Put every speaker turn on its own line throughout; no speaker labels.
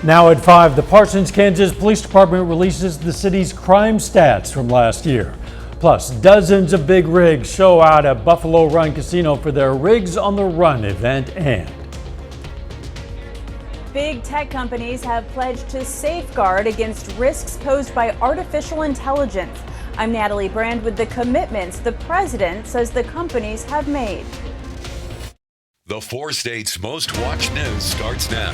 Now at 5, the Parsons, Kansas Police Department releases the city's crime stats from last year. Plus, dozens of big rigs show out at Buffalo Run Casino for their Rigs on the Run event. And
big tech companies have pledged to safeguard against risks posed by artificial intelligence. I'm Natalie Brand with the commitments the president says the companies have made.
The 4 states' most watched news starts now.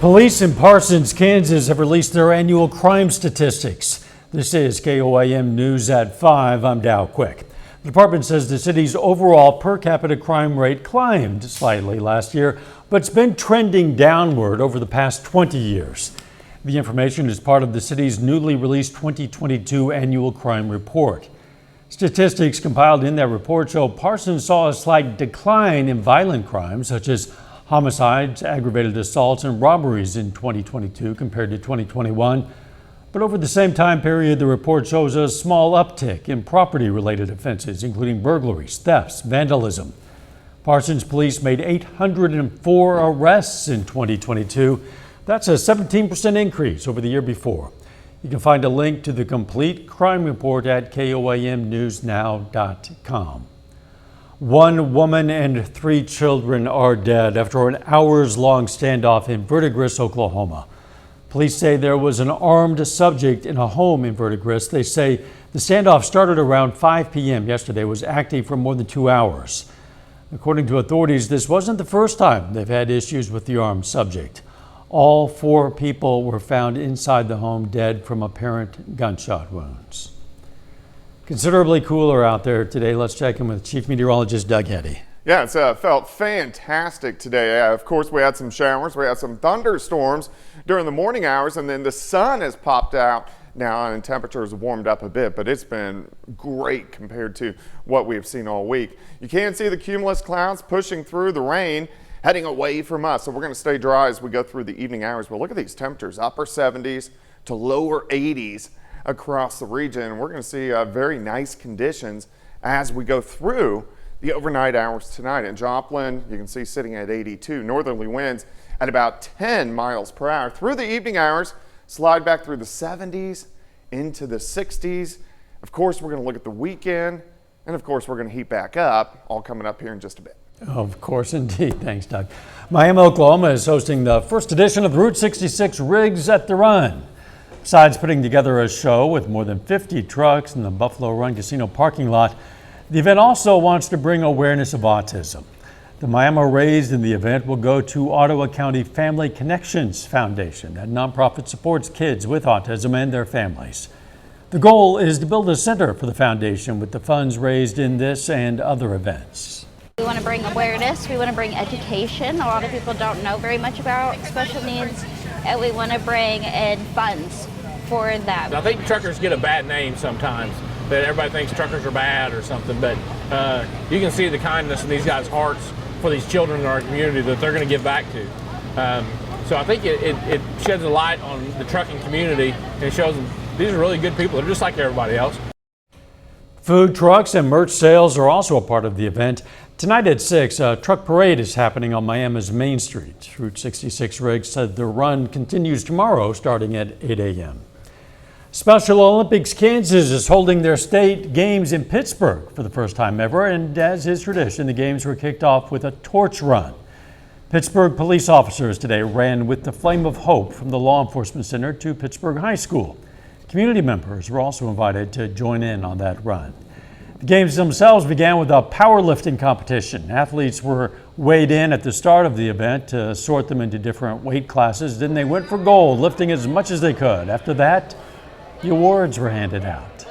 Police in Parsons, Kansas have released their annual crime statistics. This is KOAM News at 5. I'm Dow Quick. The department says the city's overall per capita crime rate climbed slightly last year, but it's been trending downward over the past 20 years. The information is part of the city's newly released 2022 annual crime report. Statistics compiled in that report show Parsons saw a slight decline in violent crimes such as homicides, aggravated assaults, and robberies in 2022 compared to 2021. But over the same time period, the report shows a small uptick in property-related offenses, including burglaries, thefts, vandalism. Parsons police made 804 arrests in 2022. That's a 17% increase over the year before. You can find a link to the complete crime report at KOAMnewsnow.com. 1 woman and 3 children are dead after an hours-long standoff in Verdigris, Oklahoma. Police say there was an armed subject in a home in Verdigris. They say the standoff started around 5 p.m. yesterday, was active for more than 2 hours. According to authorities, this wasn't the first time they've had issues with the armed subject. All 4 people were found inside the home dead from apparent gunshot wounds. Considerably cooler out there today. Let's check in with Chief Meteorologist Doug Heddy.
Yeah, it's felt fantastic today. Of course, we had some showers. We had some thunderstorms during the morning hours, and then the sun has popped out now, and temperatures warmed up a bit, but it's been great compared to what we've seen all week. You can see the cumulus clouds pushing through the rain, heading away from us, so we're going to stay dry as we go through the evening hours. But look at these temperatures, upper 70s to lower 80s across the region. We're going to see very nice conditions as we go through the overnight hours tonight. In Joplin, you can see sitting at 82, northerly winds at about 10 miles per hour. Through the evening hours, slide back through the 70s into the 60s. Of course, we're going to look at the weekend, and of course, we're going to heat back up, all coming up here in just a bit.
Of course, indeed. Thanks, Doug. Miami, Oklahoma is hosting the first edition of the Route 66 Rigs at the Run. Besides putting together a show with more than 50 trucks in the Buffalo Run Casino parking lot, the event also wants to bring awareness of autism. The Miami raised in the event will go to Ottawa County Family Connections Foundation, a nonprofit supports kids with autism and their families. The goal is to build a center for the foundation with the funds raised in this and other events.
We want to bring awareness, we want to bring education. A lot of people don't know very much about special needs, and we want to bring in funds for that.
I think truckers get a bad name sometimes, that everybody thinks truckers are bad or something, but you can see the kindness in these guys' hearts for these children in our community that they're going to give back to. So I think it sheds a light on the trucking community, and it shows them these are really good people. They're just like everybody else.
Food trucks and merch sales are also a part of the event. Tonight at 6, a truck parade is happening on Miami's Main Street. Route 66 Rigs said the run continues tomorrow starting at 8 a.m. Special Olympics Kansas is holding their state games in Pittsburgh for the first time ever, and as is tradition, the games were kicked off with a torch run. Pittsburgh police officers today ran with the Flame of Hope from the Law Enforcement Center to Pittsburgh High School. Community members were also invited to join in on that run. The games themselves began with a powerlifting competition. Athletes were weighed in at the start of the event to sort them into different weight classes. Then they went for gold, lifting as much as they could. After that, the awards were handed out.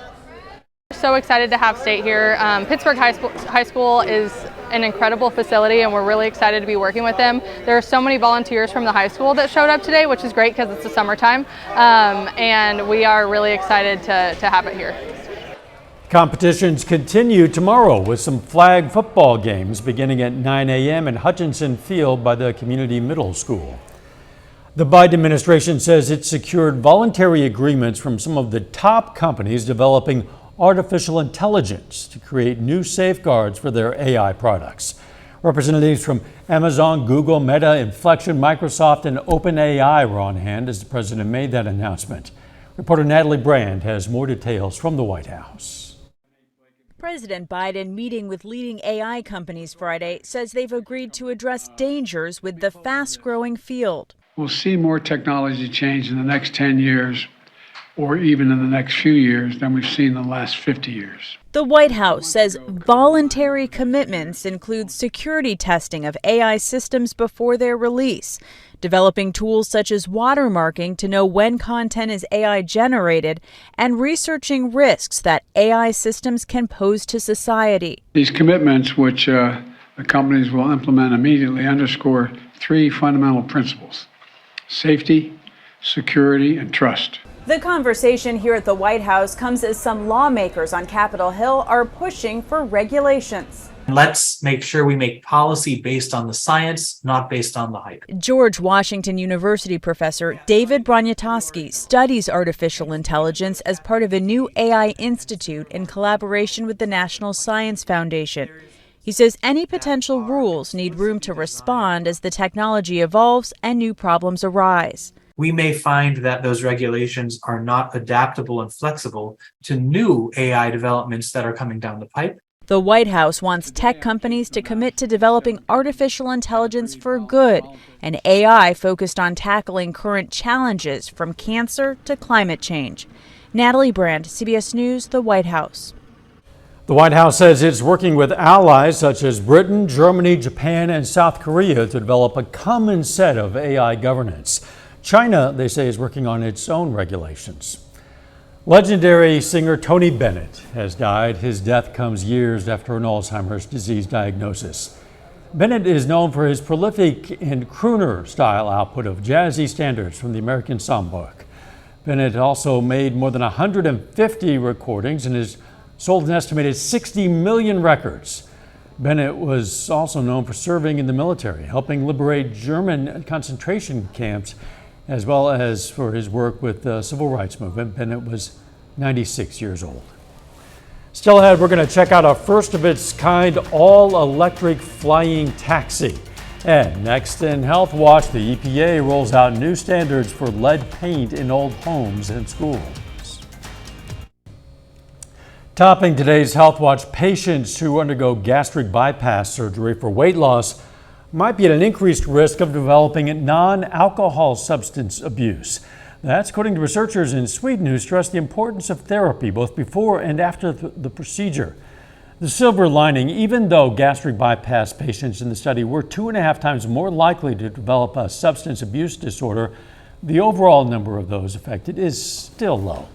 So excited to have state here. Pittsburgh High School is an incredible facility, and we're really excited to be working with them. There are so many volunteers from the high school that showed up today, which is great because it's the summertime, and we are really excited to have it here.
Competitions continue tomorrow with some flag football games beginning at 9 a.m. in Hutchinson Field by the Community Middle School. The Biden administration says it secured voluntary agreements from some of the top companies developing artificial intelligence to create new safeguards for their AI products. Representatives from Amazon, Google, Meta, Inflection, Microsoft, and OpenAI were on hand as the president made that announcement. Reporter Natalie Brand has more details from the White House.
President Biden, meeting with leading AI companies Friday, says they've agreed to address dangers with the fast-growing field.
We'll see more technology change in the next 10 years, or even in the next few years, than we've seen in the last 50 years.
The White House says voluntary commitments include security testing of AI systems before their release, developing tools such as watermarking to know when content is AI generated, and researching risks that AI systems can pose to society.
These commitments, which the companies will implement immediately, underscore three fundamental principles: safety, security, and trust.
The conversation here at the White House comes as some lawmakers on Capitol Hill are pushing for regulations.
Let's make sure we make policy based on the science, not based on the hype.
George Washington University professor David Broniatowski studies artificial intelligence as part of a new AI institute in collaboration with the National Science Foundation. He says any potential rules need room to respond as the technology evolves and new problems arise.
We may find that those regulations are not adaptable and flexible to new AI developments that are coming down the pipe.
The White House wants tech companies to commit to developing artificial intelligence for good, and AI focused on tackling current challenges from cancer to climate change. Natalie Brand, CBS News, the White House.
The White House says it's working with allies such as Britain, Germany, Japan, and South Korea to develop a common set of AI governance. China, they say, is working on its own regulations. Legendary singer Tony Bennett has died. His death comes years after an Alzheimer's disease diagnosis. Bennett is known for his prolific and crooner-style output of jazzy standards from the American Songbook. Bennett also made more than 150 recordings and has sold an estimated 60 million records. Bennett was also known for serving in the military, helping liberate German concentration camps, as well as for his work with the civil rights movement. Bennett was 96 years old. Still ahead, we're going to check out a first of its kind all-electric flying taxi. And next in Health Watch, the EPA rolls out new standards for lead paint in old homes and schools. Topping today's Health Watch, patients who undergo gastric bypass surgery for weight loss might be at an increased risk of developing non-alcohol substance abuse. That's according to researchers in Sweden who stress the importance of therapy both before and after the procedure. The silver lining, even though gastric bypass patients in the study were 2.5 times more likely to develop a substance abuse disorder, the overall number of those affected is still low.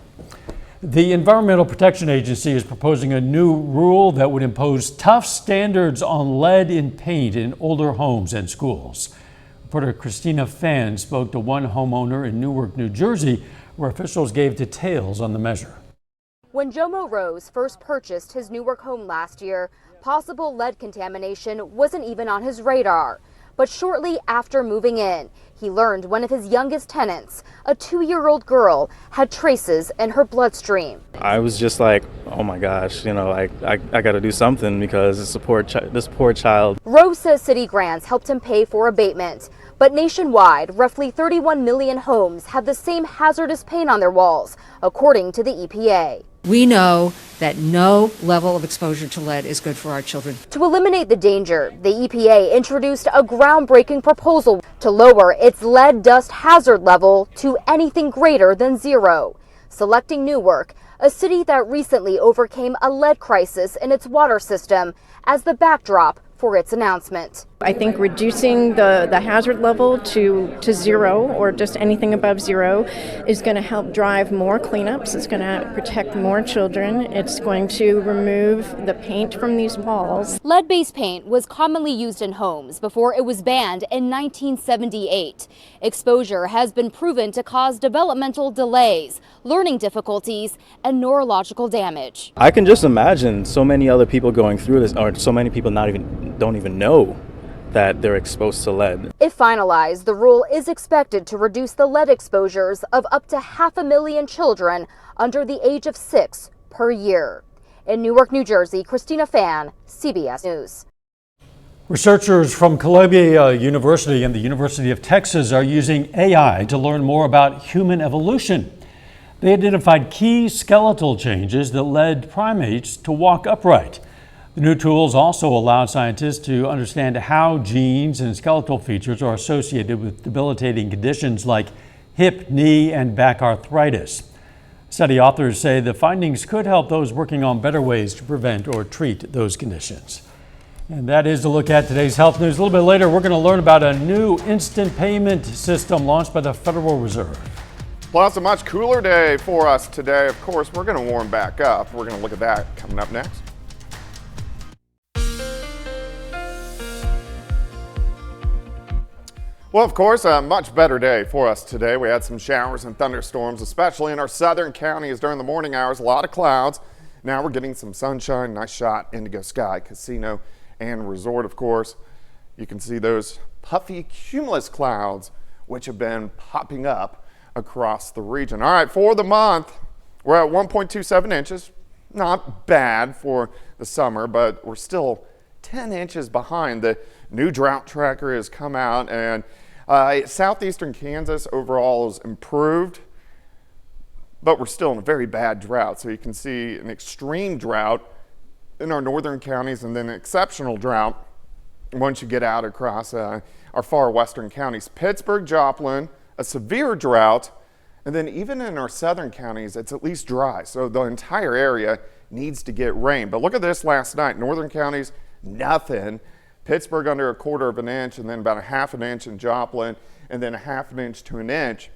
The Environmental Protection Agency is proposing a new rule that would impose tough standards on lead in paint in older homes and schools. Reporter Christina Fan spoke to one homeowner in Newark, New Jersey, where officials gave details on the measure.
When Jomo Rose first purchased his Newark home last year, possible lead contamination wasn't even on his radar. But shortly after moving in, he learned one of his youngest tenants, a 2-year-old girl, had traces in her bloodstream.
I was just like, oh my gosh, I got to do something because this poor child.
Rose says city grants helped him pay for abatement. But nationwide, roughly 31 million homes have the same hazardous paint on their walls, according to the EPA.
We know that no level of exposure to lead is good for our children.
To eliminate the danger, the EPA introduced a groundbreaking proposal to lower its lead dust hazard level to anything greater than 0, selecting Newark, a city that recently overcame a lead crisis in its water system, as the backdrop for its announcement.
I think reducing the hazard level to 0 or just anything above 0 is going to help drive more cleanups. It's going to protect more children. It's going to remove the paint from these walls.
Lead-based paint was commonly used in homes before it was banned in 1978. Exposure has been proven to cause developmental delays, learning difficulties, and neurological damage.
I can just imagine so many other people going through this, or so many people don't even know that they're exposed to lead.
If finalized, the rule is expected to reduce the lead exposures of up to 500,000 children under the age of 6 per year. In Newark, New Jersey, Christina Fan, CBS News.
Researchers from Columbia University and the University of Texas are using AI to learn more about human evolution. They identified key skeletal changes that led primates to walk upright. The new tools also allowed scientists to understand how genes and skeletal features are associated with debilitating conditions like hip, knee, and back arthritis. Study authors say the findings could help those working on better ways to prevent or treat those conditions. And that is a look at today's health news. A little bit later, we're going to learn about a new instant payment system launched by the Federal Reserve.
Plus, a much cooler day for us today. Of course, we're going to warm back up. We're going to look at that coming up next. Well, of course, a much better day for us today. We had some showers and thunderstorms, especially in our southern counties during the morning hours. A lot of clouds. Now we're getting some sunshine. Nice shot, indigo sky, casino and resort, of course. You can see those puffy cumulus clouds, which have been popping up across the region. All right, for the month, we're at 1.27 inches. Not bad for the summer, but we're still 10 inches behind. The new drought tracker has come out, and southeastern Kansas overall has improved, but we're still in a very bad drought. So you can see an extreme drought in our northern counties and then an exceptional drought once you get out across our far western counties. Pittsburgh, Joplin, a severe drought, and then even in our southern counties, it's at least dry. So the entire area needs to get rain. But look at this last night. Northern counties, nothing. Pittsburgh under 1/4 of an inch, and then about 1/2 inch in Joplin, and then 1/2 inch to an inch,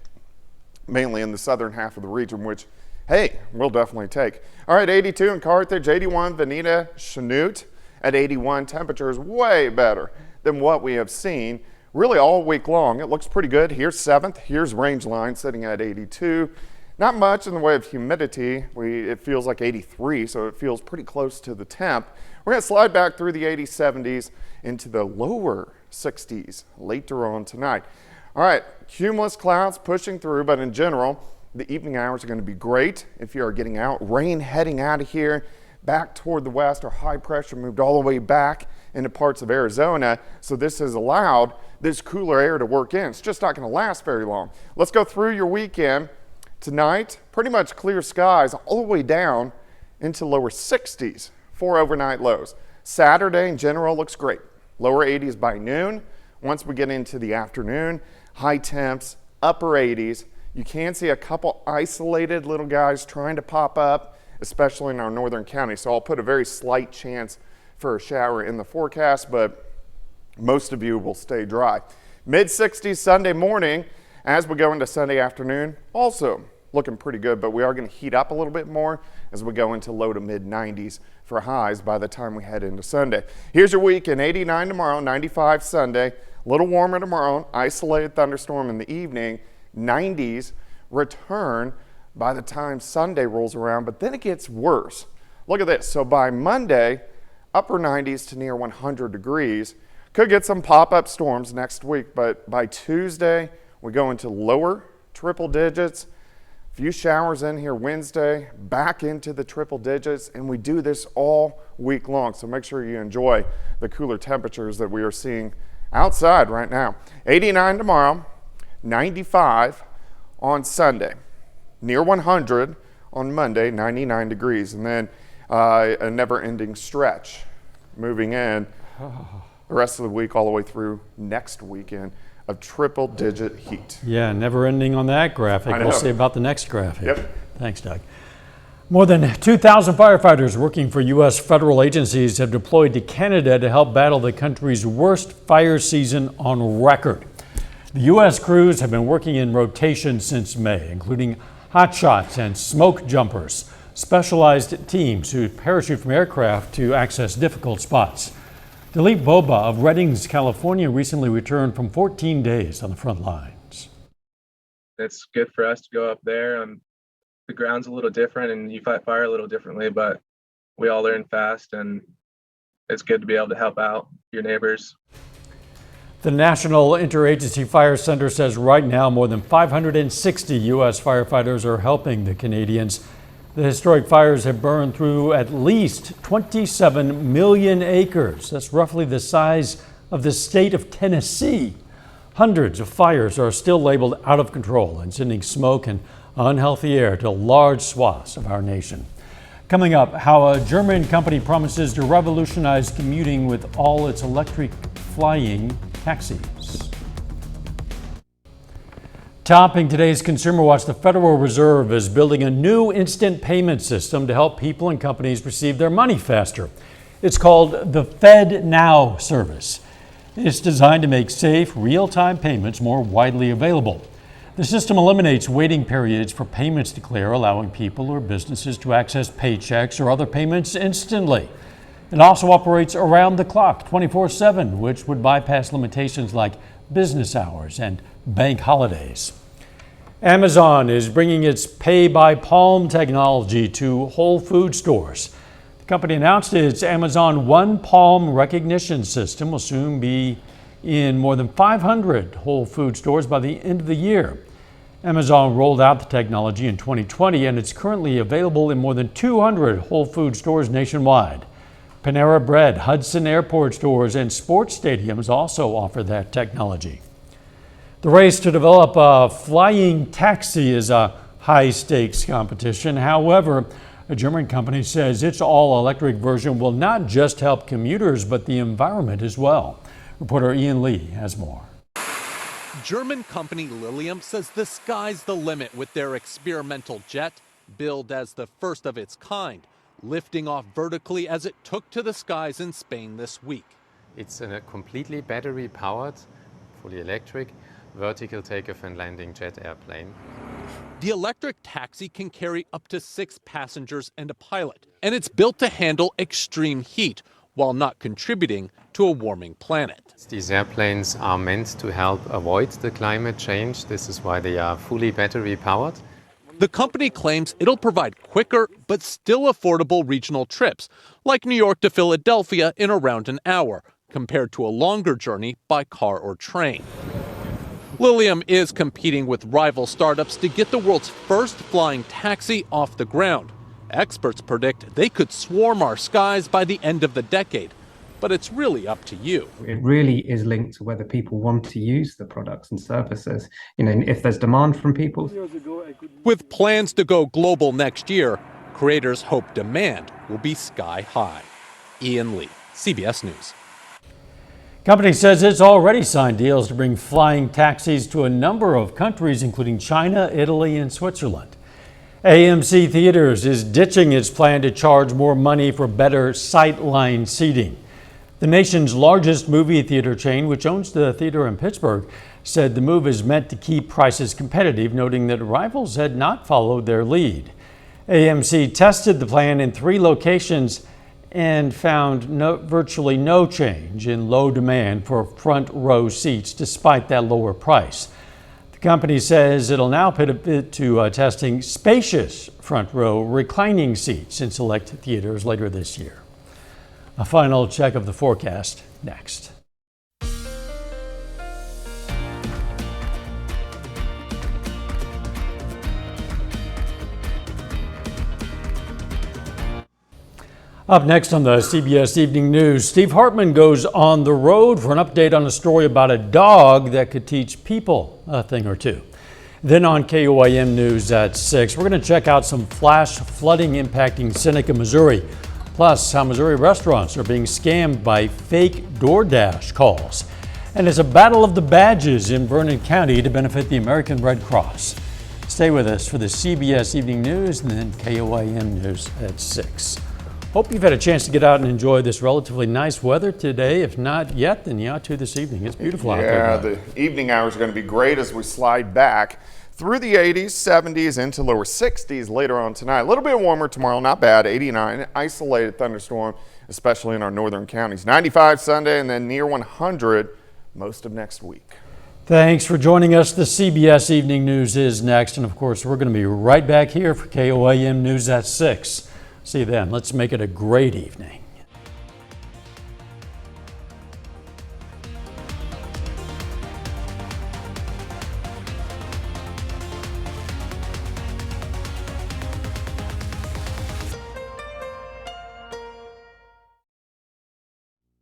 mainly in the southern half of the region, which, hey, we'll definitely take. All right, 82 in Carthage, 81 Veneta, Chanute at 81. Temperatures way better than what we have seen really all week long. It looks pretty good. Here's 7th. Here's Rangeline sitting at 82. Not much in the way of humidity. It feels like 83, so it feels pretty close to the temp. We're going to slide back through the 80s, 70s into the lower 60s later on tonight. All right, cumulus clouds pushing through, but in general, the evening hours are going to be great if you are getting out. Rain heading out of here back toward the west. Our high pressure moved all the way back into parts of Arizona, so this has allowed this cooler air to work in. It's just not going to last very long. Let's go through your weekend. Tonight, pretty much clear skies all the way down into lower 60s for overnight lows. Saturday in general looks great. Lower 80s by noon. Once we get into the afternoon, high temps, upper 80s. You can see a couple isolated little guys trying to pop up, especially in our northern counties. So I'll put a very slight chance for a shower in the forecast, but most of you will stay dry. Mid 60s Sunday morning as we go into Sunday afternoon. Also looking pretty good, but we are going to heat up a little bit more as we go into low to mid 90s for highs by the time we head into Sunday. Here's your weekend. 89 tomorrow, 95 Sunday. A little warmer tomorrow. Isolated thunderstorm in the evening. 90s return by the time Sunday rolls around, but then it gets worse. Look at this. So by Monday, upper 90s to near 100 degrees. Could get some pop-up storms next week, but by Tuesday, we go into lower triple digits. A few showers in here Wednesday, back into the triple digits, and we do this all week long. So make sure you enjoy the cooler temperatures that we are seeing outside right now. 89 tomorrow, 95 on Sunday, near 100 on Monday, 99 degrees, and then a never-ending stretch moving in the rest of the week all the way through next weekend of triple-digit heat.
Yeah, never ending on that graphic. We'll see about the next graphic.
Yep.
Thanks, Doug. More than 2,000 firefighters working for U.S. federal agencies have deployed to Canada to help battle the country's worst fire season on record. The U.S. crews have been working in rotation since May, including hotshots and smoke jumpers, specialized teams who parachute from aircraft to access difficult spots. Dilip Boba of Reddings, California, recently returned from 14 days on the front lines.
It's good for us to go up there. The ground's a little different and you fight fire a little differently, but we all learn fast and it's good to be able to help out your neighbors.
The National Interagency Fire Center says right now more than 560 U.S. firefighters are helping the Canadians The historic fires have burned through at least 27 million acres. That's roughly the size of the state of Tennessee. Hundreds of fires are still labeled out of control and sending smoke and unhealthy air to large swaths of our nation. Coming up, how a German company promises to revolutionize commuting with all its electric flying taxis. Topping today's Consumer Watch, the Federal Reserve is building a new instant payment system to help people and companies receive their money faster. It's called the Fed Now service. It's designed to make safe, real-time payments more widely available. The system eliminates waiting periods for payments to clear, allowing people or businesses to access paychecks or other payments instantly. It also operates around the clock, 24/7, which would bypass limitations like business hours and bank holidays. Amazon is bringing its Pay by Palm technology to Whole Food stores. The company announced its Amazon One Palm recognition system will soon be in more than 500 Whole Food stores by the end of the year. Amazon rolled out the technology in 2020 and it's currently available in more than 200 Whole Food stores nationwide. Panera Bread, Hudson Airport stores, and sports stadiums also offer that technology. The race to develop a flying taxi is a high-stakes competition. However, a German company says its all-electric version will not just help commuters, but the environment as well. Reporter Ian Lee has more.
German company Lilium says the sky's the limit with their experimental jet, billed as the first of its kind, lifting off vertically as it took to the skies in Spain this week.
It's a completely battery-powered, fully electric, vertical takeoff and landing jet airplane.
The electric taxi can carry up to 6 passengers and a pilot, and it's built to handle extreme heat while not contributing to a warming planet.
These airplanes are meant to help avoid the climate change. This is why they are fully battery-powered.
The company claims it'll provide quicker but still affordable regional trips, like New York to Philadelphia in around an hour, compared to a longer journey by car or train. Lilium is competing with rival startups to get the world's first flying taxi off the ground. Experts predict they could swarm our skies by the end of the decade, but it's really up to you.
It really is linked to whether people want to use the products and services. If there's demand from people.
With plans to go global next year, creators hope demand will be sky high. Ian Lee, CBS News.
Company says it's already signed deals to bring flying taxis to a number of countries, including China, Italy, and Switzerland. AMC Theaters is ditching its plan to charge more money for better sightline seating. The nation's largest movie theater chain, which owns the theater in Pittsburgh, said the move is meant to keep prices competitive, noting that rivals had not followed their lead. AMC tested the plan in 3 locations and found virtually no change in low demand for front row seats despite that lower price. The company says it'll now pivot to testing spacious front row reclining seats in select theaters later this year. A final check of the forecast next. Up next on the CBS Evening News, Steve Hartman goes on the road for an update on a story about a dog that could teach people a thing or two. Then on KOAM News at 6, we're going to check out some flash flooding impacting Seneca, Missouri, plus how Missouri restaurants are being scammed by fake DoorDash calls. And it's a battle of the badges in Vernon County to benefit the American Red Cross. Stay with us for the CBS Evening News and then KOAM News at 6. Hope you've had a chance to get out and enjoy this relatively nice weather today. If not yet, then you ought to this evening. It's beautiful out there.
Yeah, the evening hours are going to be great as we slide back through the 80s, 70s, into lower 60s later on tonight. A little bit warmer tomorrow, not bad, 89. Isolated thunderstorm, especially in our northern counties. 95 Sunday and then near 100 most of next week.
Thanks for joining us. The CBS Evening News is next. And of course, we're going to be right back here for KOAM News at 6. See you then. Let's make it a great evening.